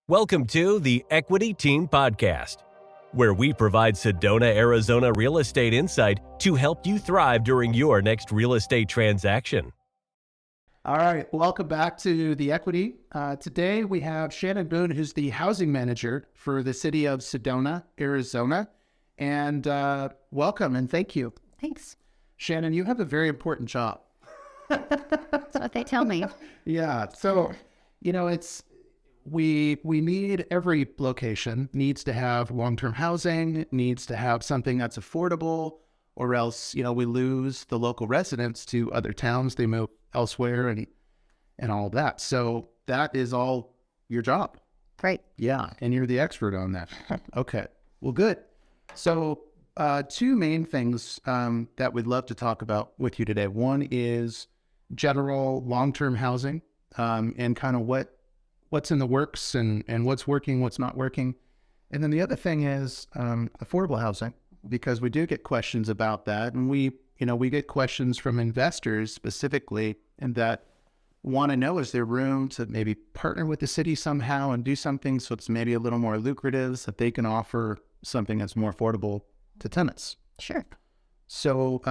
Welcome to the Equity Team Podcast, where we provide Sedona, Arizona real estate insight to help you thrive during your next real estate transaction. All right, welcome back to the Equity. Today we have Shannon Boone, who's the housing manager for the city of Sedona, Arizona. And welcome and thank you. Thanks. Shannon, you have a very important job. That's what they tell me. Yeah, so, we need, every location needs to have long-term housing, needs to have something that's affordable, or else, we lose the local residents to other towns. They move elsewhere and all of that. So that is all your job. Great. Yeah, and you're the expert on that. Okay, well, good. So two main things that we'd love to talk about with you today. One is general long-term housing and kind of what's in the works and what's working, what's not working. And then the other thing is affordable housing, because we do get questions about that. And we get questions from investors specifically, and that want to know, is there room to maybe partner with the city somehow and do something so it's maybe a little more lucrative, so that they can offer something that's more affordable to tenants? Sure. So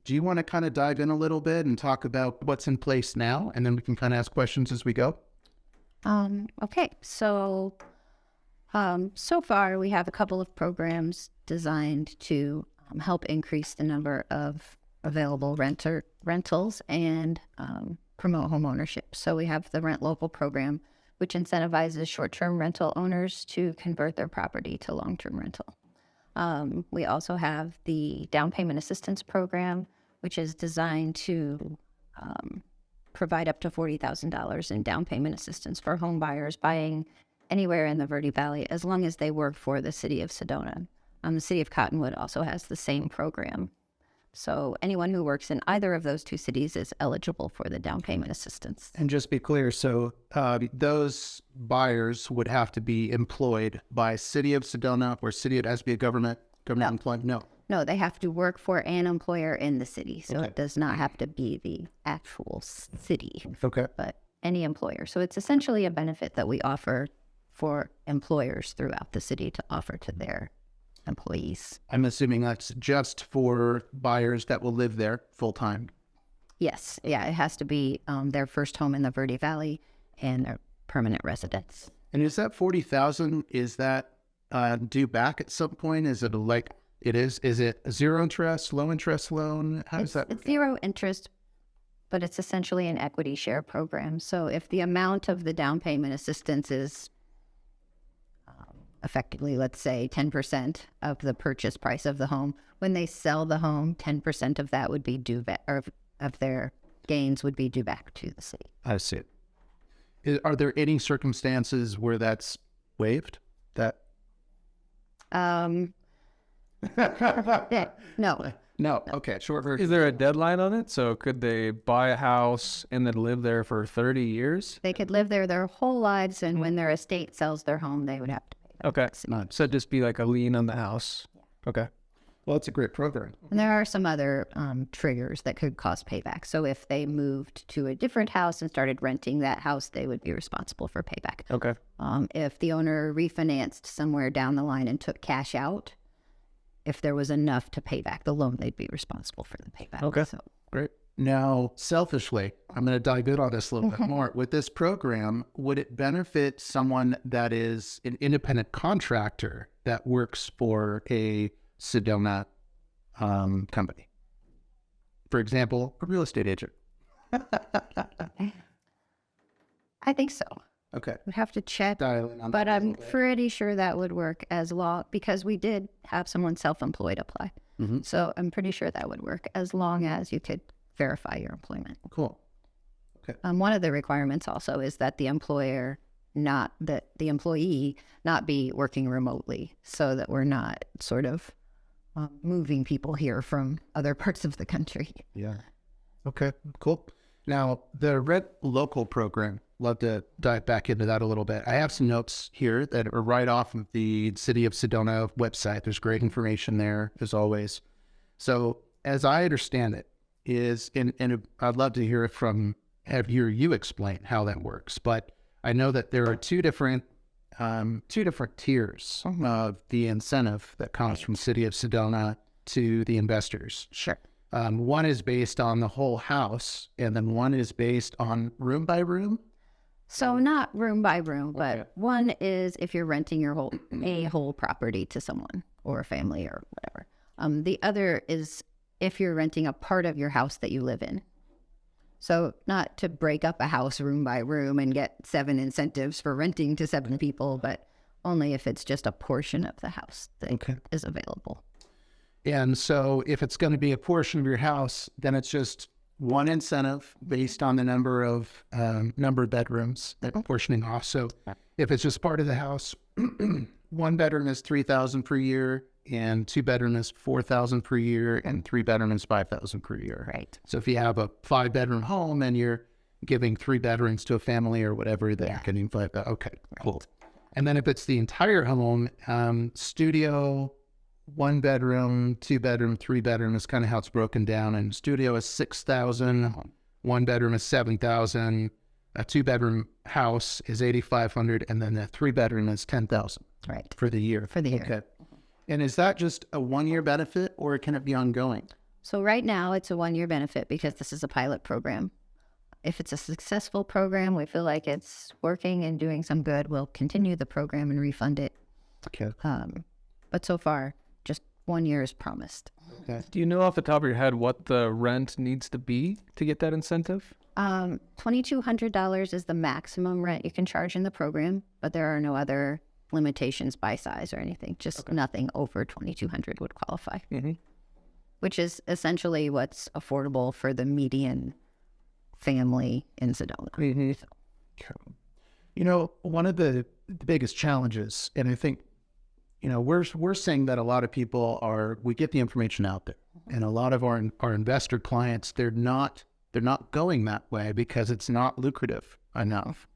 do you want to kind of dive in a little bit and talk about what's in place now, and then we can kind of ask questions as we go? Okay. So far we have a couple of programs designed to help increase the number of available rentals and promote home ownership. So we have the Rent Local program, which incentivizes short-term rental owners to convert their property to long-term rental. We also have the down payment assistance program, which is designed to provide up to $40,000 in down payment assistance for home buyers buying anywhere in the Verde Valley, as long as they work for the city of Sedona. The city of Cottonwood also has the same program. So anyone who works in either of those two cities is eligible for the down payment assistance. And just be clear, so those buyers would have to be employed by city of Sedona or city of SBA government employment? No, they have to work for an employer in the city. So Okay. It does not have to be the actual city, Okay. but any employer. So it's essentially a benefit that we offer for employers throughout the city to offer to their employees. I'm assuming that's just for buyers that will live there full time. Yes. Yeah, it has to be their first home in the Verde Valley and their permanent residence. And is that $40,000? Is that due back at some point? Is it is it a zero interest, low interest loan? How does that? It's zero interest, but it's essentially an equity share program. So if the amount of the down payment assistance is effectively, let's say 10% of the purchase price of the home, when they sell the home, 10% of that would be due back, or of their gains would be due back to the city. I see it. Are there any circumstances where that's waived? No. No. Okay. Short version. Is there a deadline on it? So could they buy a house and then live there for 30 years? They could live there their whole lives, and when their estate sells their home, they would have to pay that. Okay. Nice. So it'd just be like a lien on the house. Okay. Well, it's a great program. And there are some other triggers that could cause payback. So if they moved to a different house and started renting that house, they would be responsible for payback. Okay. If the owner refinanced somewhere down the line and took cash out, if there was enough to pay back the loan, they'd be responsible for the payback. Okay. So, Great. Now, selfishly, I'm going to dive in on this a little bit more. With this program, would it benefit someone that is an independent contractor that works for a Sedona company? For example, a real estate agent. I think so. Okay. We'd have to check, Dial in on but that a I'm little bit. pretty sure that would work as long, because we did have someone self-employed apply. Mhm. So I'm pretty sure that would work as long as you could verify your employment. Cool. One of the requirements also is that the employee not be working remotely, so that we're not sort of moving people here from other parts of the country. Yeah. Okay, cool. Now, the Rent Local program, love to dive back into that a little bit. I have some notes here that are right off of the City of Sedona website. There's great information there, as always. So, as I understand it, and I'd love to hear you explain how that works. But I know that there are two different two different tiers of the incentive that comes from City of Sedona to the investors. Sure. One is based on the whole house, and then one is based on room by room. So not room by room, but one is if you're renting your whole property to someone or a family or whatever. The other is if you're renting a part of your house that you live in. So not to break up a house room by room and get 7 incentives for renting to 7 people, but only if it's just a portion of the house that is available. And so if it's going to be a portion of your house, then it's just one incentive based on the number of bedrooms that portioning off. So if it's just part of the house, 1 bedroom is $3,000 per year, and 2 bedroom is $4,000 per year, and 3 bedroom is $5,000 per year. Right. So if you have a 5-bedroom home and you're giving 3 bedrooms to a family or whatever, then you're getting $5,000. Okay, cool. And then if it's the entire home, studio, 1 bedroom, 2 bedroom, 3 bedroom is kind of how it's broken down. And studio is $6,000, 1 bedroom is $7,000, a 2-bedroom house is $8,500, and then the 3-bedroom is $10,000. Right. For the year. For the year. Okay. And is that just a 1-year benefit, or can it be ongoing? So right now it's a 1-year benefit because this is a pilot program. If it's a successful program, we feel like it's working and doing some good, we'll continue the program and refund it. Okay. But so far, just 1 year is promised. Okay. Do you know off the top of your head what the rent needs to be to get that incentive? $2,200 is the maximum rent you can charge in the program, but there are no other limitations by size or anything. Just nothing over $2,200 would qualify, which is essentially what's affordable for the median family in Sedona. You know, one of the biggest challenges, and I think, you know, we're saying that a lot of people we get the information out there, and a lot of our investor clients, they're not going that way because it's not lucrative enough.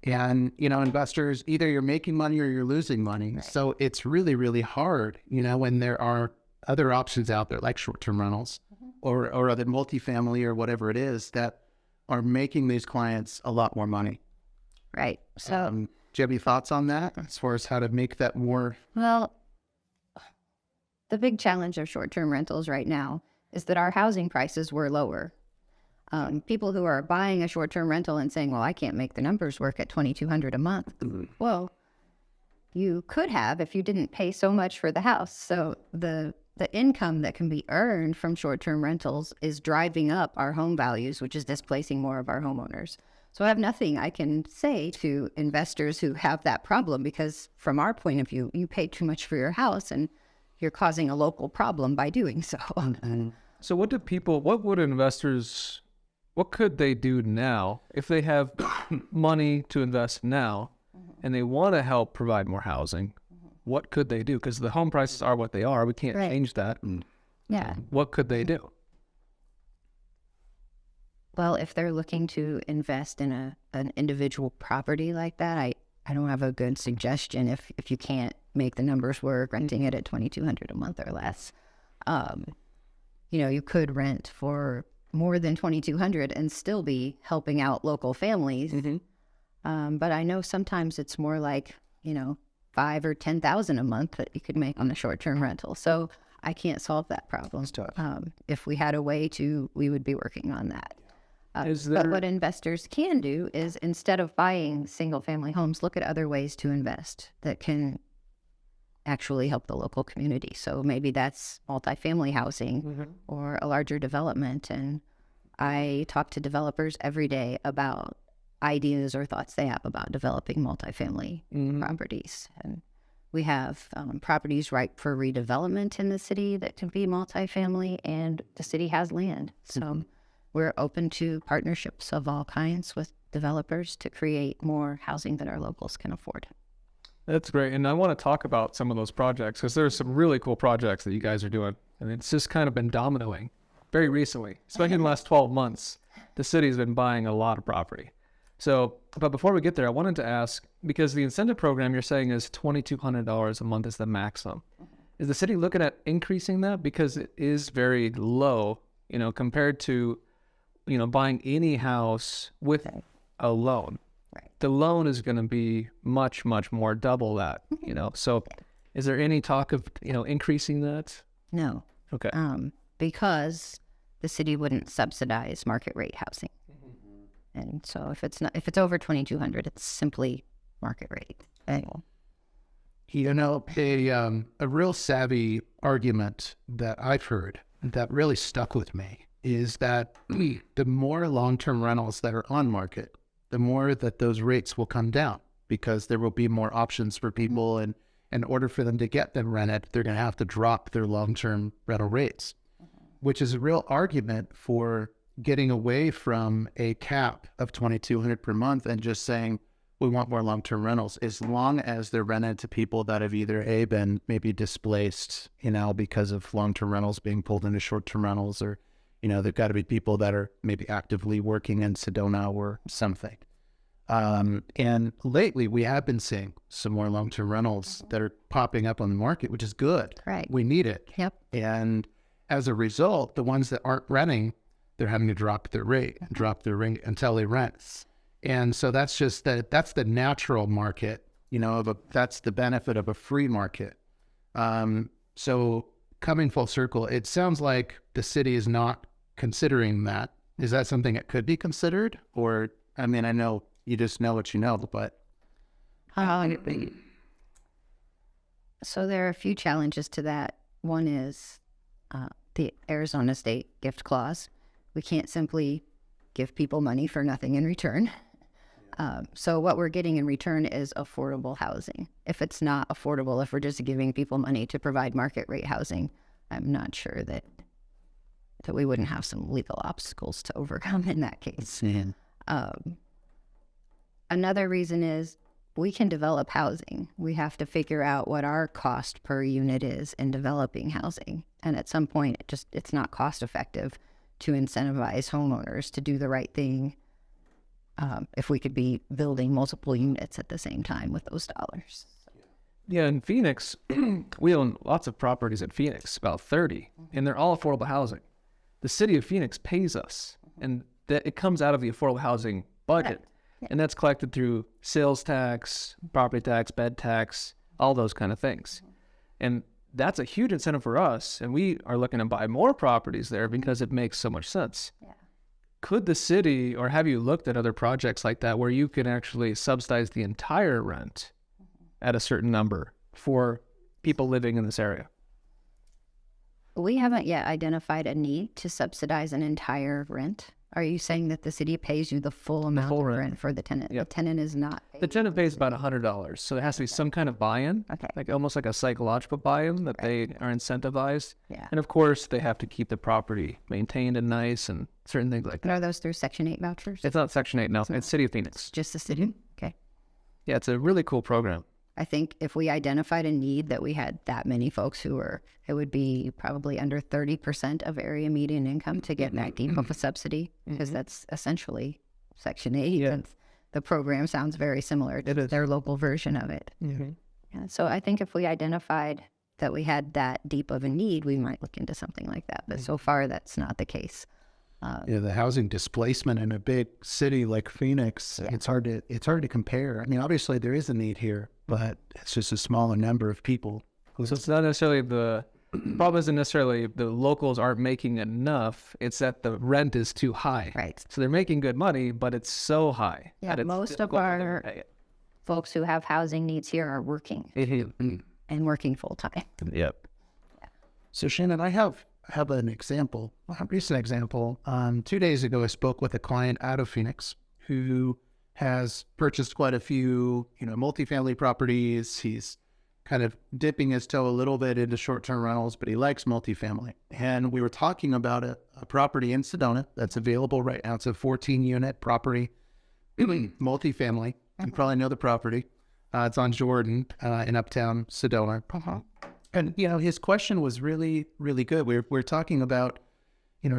And, you know, investors, either you're making money or you're losing money. Right. So it's really, really hard, you know, when there are other options out there like short-term rentals or other multifamily or whatever it is that are making these clients a lot more money. Right. So do you have any thoughts on that as far as how to make that more? Well, the big challenge of short-term rentals right now is that our housing prices were lower. People who are buying a short-term rental and saying, well, I can't make the numbers work at $2,200 a month. Well, you could have if you didn't pay so much for the house. So the income that can be earned from short-term rentals is driving up our home values, which is displacing more of our homeowners. So I have nothing I can say to investors who have that problem because from our point of view, you paid too much for your house and you're causing a local problem by doing so. So what could they do now if they have money to invest now and they want to help provide more housing? What could they do? Because the home prices are what they are. We can't change that. Yeah. What could they do? Well, if they're looking to invest in an individual property like that, I don't have a good suggestion if you can't make the numbers work, renting it at $2,200 a month or less. You know, you could rent for more than $2,200 and still be helping out local families. But I know sometimes it's more like, you know, $5,000 or $10,000 a month that you could make on a short-term rental. So I can't solve that problem. If we had a way to, we would be working on that. But what investors can do is instead of buying single-family homes, look at other ways to invest that can actually help the local community. So maybe that's multifamily housing or a larger development. And I talk to developers every day about ideas or thoughts they have about developing multifamily properties. And we have properties ripe for redevelopment in the city that can be multifamily, and the city has land. So we're open to partnerships of all kinds with developers to create more housing that our locals can afford. That's great. And I want to talk about some of those projects because there's some really cool projects that you guys are doing. And it's just kind of been dominoing very recently, especially in the last 12 months. The city's been buying a lot of property. So, but before we get there, I wanted to ask, because the incentive program you're saying is $2,200 a month is the maximum. Is the city looking at increasing that? Because it is very low, you know, compared to, you know, buying any house with a loan. Right. the loan is going to be much, much more, double that, you know. So is there any talk of, you know, increasing that? No. Okay. Because the city wouldn't subsidize market rate housing. And so if it's over 2,200, it's simply market rate. You know, a real savvy argument that I've heard that really stuck with me is that the more long-term rentals that are on market, the more that those rates will come down, because there will be more options for people, and in order for them to get them rented, they're going to have to drop their long-term rental rates, which is a real argument for getting away from a cap of $2,200 per month and just saying, we want more long-term rentals, as long as they're rented to people that have either been maybe displaced, you know, because of long-term rentals being pulled into short-term rentals, or, you know, they've got to be people that are maybe actively working in Sedona or something. And lately we have been seeing some more long-term rentals that are popping up on the market, which is good. Right. We need it. Yep. And as a result, the ones that aren't renting, they're having to drop their rate until they rent. And so that's just that's the natural market, you know, that's the benefit of a free market. So coming full circle, it sounds like the city is not considering that. Is that something that could be considered? Or, I mean, I know you just know what you know, but. So there are a few challenges to that. One is the Arizona state gift clause. We can't simply give people money for nothing in return. So what we're getting in return is affordable housing. If it's not affordable, if we're just giving people money to provide market rate housing, I'm not sure that we wouldn't have some legal obstacles to overcome in that case. Another reason is we can develop housing. We have to figure out what our cost per unit is in developing housing. And at some point, it's not cost effective to incentivize homeowners to do the right thing if we could be building multiple units at the same time with those dollars. Yeah, in Phoenix, we own lots of properties in Phoenix, about 30, and they're all affordable housing. The city of Phoenix pays us, and it comes out of the affordable housing budget, and that's collected through sales tax, property tax, bed tax, all those kind of things. And that's a huge incentive for us, and we are looking to buy more properties there because it makes so much sense. Yeah. Could the city, or have you looked at other projects like that where you can actually subsidize the entire rent at a certain number for people living in this area? We haven't yet identified a need to subsidize an entire rent. Are you saying that the city pays you the full amount of rent for the tenant? Yep. The tenant is not paid. The tenant pays about $100, so there has to be some kind of buy-in, like almost like a psychological buy-in that they are incentivized. Yeah. And of course, they have to keep the property maintained and nice and certain things like that. And are those through Section 8 vouchers? It's not Section 8, no. It's City of Phoenix. It's just the city? Okay. Yeah, it's a really cool program. I think if we identified a need that we had that many folks it would be probably under 30% of area median income to get that deep of a subsidy, because that's essentially Section 8. Yeah. The program sounds very similar to their local version of it. Mm-hmm. Yeah, so I think if we identified that we had that deep of a need, we might look into something like that. But so far, that's not the case. The housing displacement in a big city like Phoenix, it's hard to compare. I mean, obviously there is a need here, but it's just a smaller number of people. So it's not necessarily the problem isn't necessarily the locals aren't making enough. It's that the rent is too high. Right. So they're making good money, but it's so high. Yeah, most of our folks who have housing needs here are working and working full time. Yep. Yeah. So Shannon, I have an example, a recent example. 2 days ago, I spoke with a client out of Phoenix who has purchased quite a few, multifamily properties. He's kind of dipping his toe a little bit into short-term rentals, but he likes multifamily. And we were talking about a property in Sedona that's available right now. It's a 14-unit property, multifamily. You probably know the property. It's on Jordan in uptown Sedona. And, his question was really, really good. We're talking about,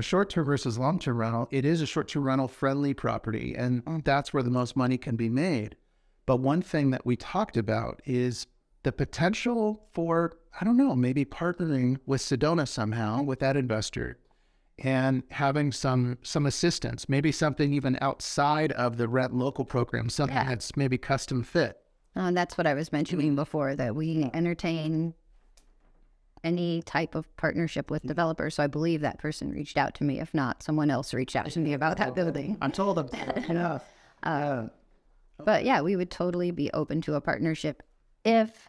short-term versus long-term rental. It is a short-term rental friendly property, and that's where the most money can be made. But one thing that we talked about is the potential for, maybe partnering with Sedona somehow with that investor and having some assistance, maybe something even outside of the rent local program, something that's maybe custom fit. And that's what I was mentioning before, that we entertain any type of partnership with developers. So I believe that person reached out to me. If not, someone else reached out to me about that building. I told them. But yeah, we would totally be open to a partnership if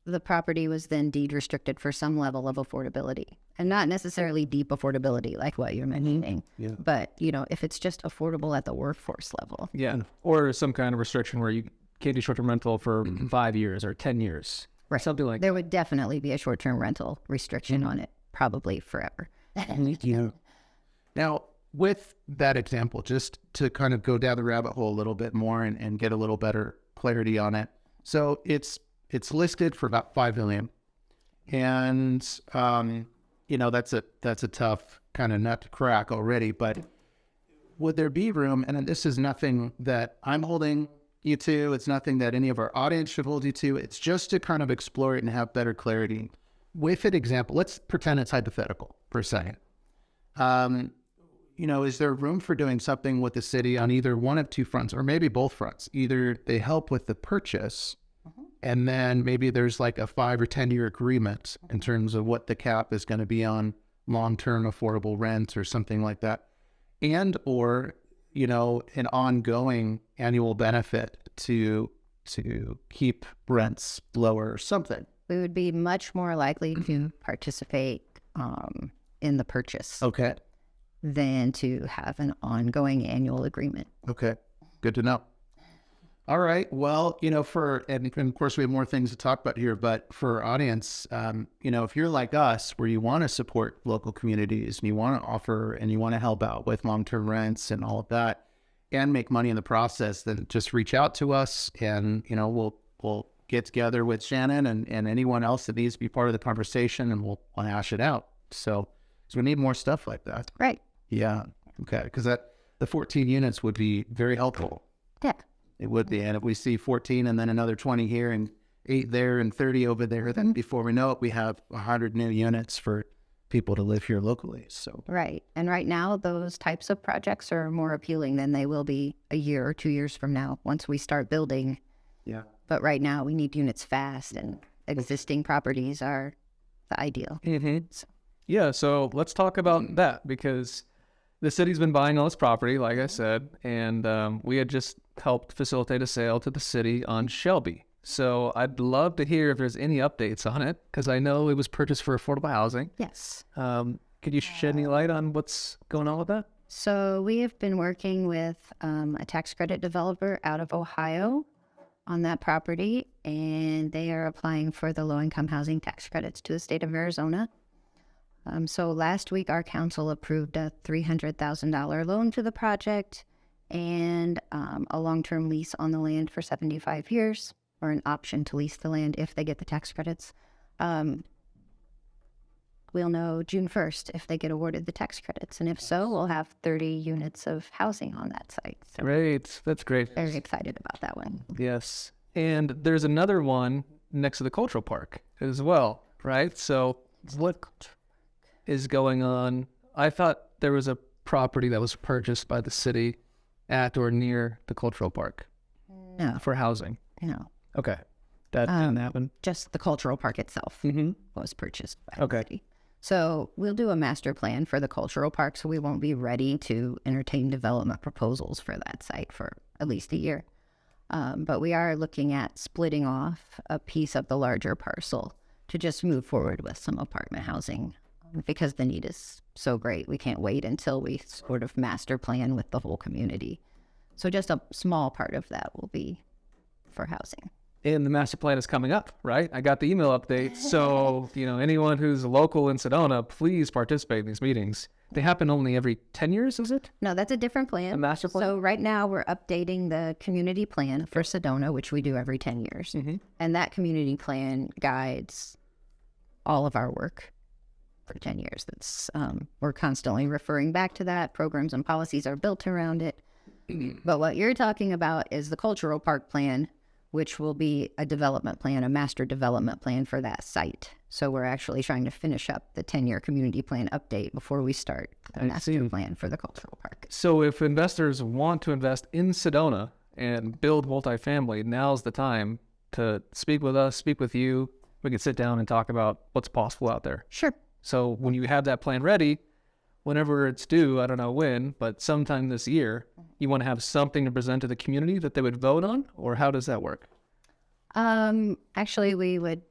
the property was then deed restricted for some level of affordability, and not necessarily deep affordability like what you're mentioning. Yeah. But, you know, if it's just affordable at the workforce level. Yeah. Or some kind of restriction where you can't do short-term rental for 5 years or 10 years. Right. Something like There would definitely be a short-term rental restriction on it, probably forever. Yeah. Now, with that example, just to kind of go down the rabbit hole a little bit more and get a little better clarity on it. So it's listed for about $5 million, and you know, that's a tough kind of nut to crack already. But would there be room? And this is nothing that I'm holding you to. It's nothing that any of our audience should hold you to. It's just to kind of explore it and have better clarity. With an example, let's pretend it's hypothetical for a second. You know, is there room for doing something with the city on either one of two fronts, or maybe both fronts? Either they help with the purchase, and then maybe there's like a 5 or 10 year agreement in terms of what the cap is going to be on long-term affordable rent or something like that, and or, you know, an ongoing annual benefit to keep rents lower or something. We would be much more likely to participate in the purchase than to have an ongoing annual agreement. Okay, good to know. All right, well, you know, and of course we have more things to talk about here, but for our audience, you know, if you're like us, where you want to support local communities and you want to offer and you want to help out with long-term rents and all of that, and make money in the process, then just reach out to us, and, you know, we'll get together with Shannon and anyone else that needs to be part of the conversation, and we'll hash it out. So we need more stuff like that. Right. Yeah. Okay. Because the 14 units would be very helpful. Yeah. It would be. And if we see 14 and then another 20 here and 8 there and 30 over there, then before we know it, we have 100 new units for people to live here locally. So Right. And right now, those types of projects are more appealing than they will be a year or 2 years from now once we start building. yeah. But right now, we need units fast, and existing properties are the ideal. Yeah, so let's talk about that, because the city's been buying all this property, like I said, and we had just helped facilitate a sale to the city on Shelby. So I'd love to hear if there's any updates on it, because I know it was purchased for affordable housing. Yes. Could you shed any light on what's going on with that? So we have been working with a tax credit developer out of Ohio on that property, and they are applying for the low-income housing tax credits to the state of Arizona. So last week, our council approved a $300,000 loan to the project and a long-term lease on the land for 75 years, or an option to lease the land if they get the tax credits. We'll know June 1st if they get awarded the tax credits. And if so, we'll have 30 units of housing on that site. So Great. That's great. very excited about that one. Yes. And there's another one next to the cultural park as well, right? So what is going on? I thought there was a property that was purchased by the city at or near the cultural park No, for housing. no. Okay. That didn't happen. Just the cultural park itself was purchased by Okay. the city. So we'll do a master plan for the cultural park, so we won't be ready to entertain development proposals for that site for at least a year. But we are looking at splitting off a piece of the larger parcel to just move forward with some apartment housing, because the need is so great. We can't wait until we sort of master plan with the whole community. So just a small part of that will be for housing. And the master plan is coming up, right? I got the email update. So, anyone who's local in Sedona, please participate in these meetings. They happen only every 10 years, is it? No, that's a different plan. A master plan? So right now we're updating the community plan for Sedona, which we do every 10 years. And that community plan guides all of our work for 10 years. That's we're constantly referring back to that. Programs and policies are built around it. But what you're talking about is the cultural park plan, which will be a development plan, a master development plan for that site. So we're actually trying to finish up the 10-year community plan update before we start the master plan for the cultural park. So if investors want to invest in Sedona and build multifamily, now's the time to speak with us, speak with you. We can sit down and talk about what's possible out there. Sure. So when you have that plan ready, whenever it's due, I don't know when, but sometime this year, you want to have something to present to the community that they would vote on, or how does that work? Actually, we would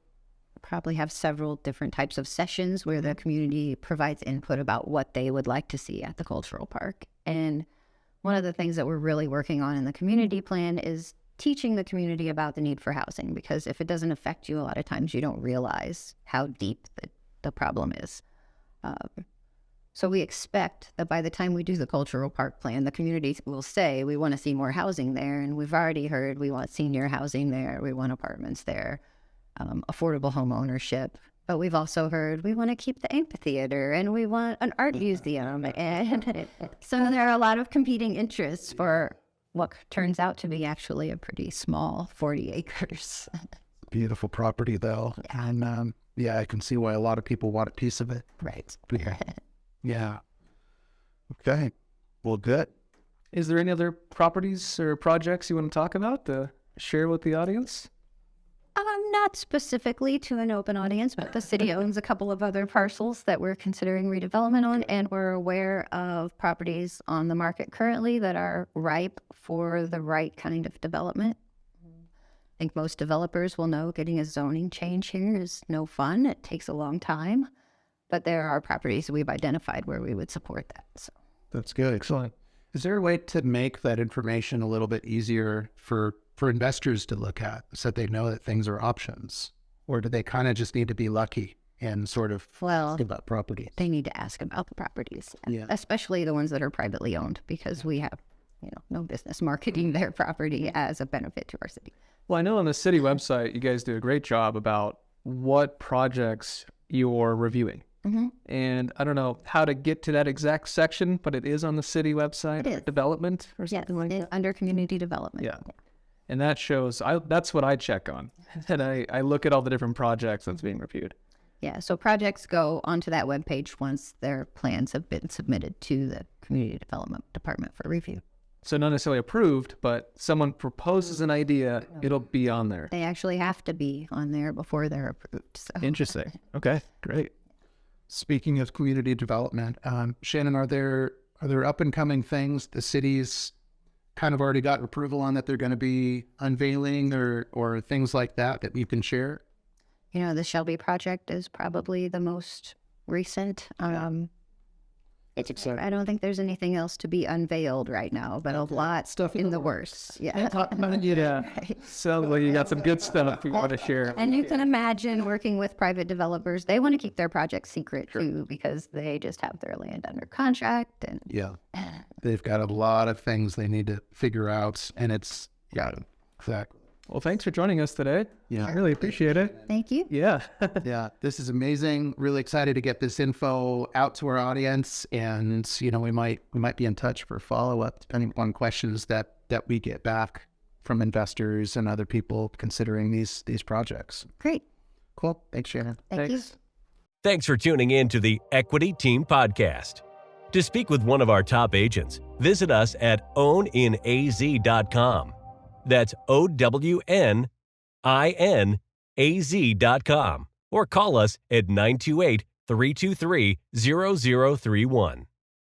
probably have several different types of sessions where the community provides input about what they would like to see at the cultural park. And one of the things that we're really working on in the community plan is teaching the community about the need for housing, because if it doesn't affect you, a lot of times you don't realize how deep the problem is. So we expect that by the time we do the cultural park plan, the community will say, we want to see more housing there. And we've already heard we want senior housing there, we want apartments there, affordable home ownership. But we've also heard we want to keep the amphitheater and we want an art museum. And so there are a lot of competing interests for what turns out to be actually a pretty small 40 acres. Beautiful property, though. And yeah, I can see why a lot of people want a piece of it. Right. Yeah. Okay. Well, good. Is there any other properties or projects you want to talk about to share with the audience? Not specifically to an open audience, but the city owns a couple of other parcels that we're considering redevelopment on, and we're aware of properties on the market currently that are ripe for the right kind of development. I think most developers will know getting a zoning change here is no fun. It takes a long time, but there are properties we've identified where we would support that. So That's good. Excellent. Is there a way to make that information a little bit easier for investors to look at so that they know that things are options? Or do they kind of just need to be lucky and sort of ask about property? they need to ask about the properties, Yeah. especially the ones that are privately owned, because we have, no business marketing their property as a benefit to our city. Well, I know on the city website, you guys do a great job about what projects you're reviewing. Mm-hmm. And I don't know how to get to that exact section, but it is on the city website. It is. Development or Yes, something like that. under community development. Yeah. And that shows, that's what I check on. And I look at all the different projects that's being reviewed. Yeah, so projects go onto that webpage once their plans have been submitted to the Community Development Department for review. So not necessarily approved, but someone proposes an idea, it'll be on there. They actually have to be on there before they're approved. So. Interesting. Okay, great. Speaking of community development, Shannon, are there up and coming things the city's kind of already got approval on that they're going to be unveiling or things like that you can share? The Shelby project is probably the most recent. That's exciting. I don't think there's anything else to be unveiled right now, but a lot Stuff in the works. Yeah. Yeah. Sounds like you got some good stuff you want to share. And you can imagine working with private developers. They want to keep their projects secret too, because they just have their land under contract. And Yeah. They've got a lot of things they need to figure out, and it's, yeah, exactly. Well, thanks for joining us today. Yeah. I really appreciate it. thank you. Yeah. Yeah, this is amazing. Really excited to get this info out to our audience, and we might be in touch for follow-up depending on questions that we get back from investors and other people considering these projects. Great. Cool. Thanks, Shannon. Thank you. Thanks. Thanks for tuning in to the Equity Team Podcast. To speak with one of our top agents, visit us at owninaz.com. That's owninaz.com. Or call us at 928-323-0031.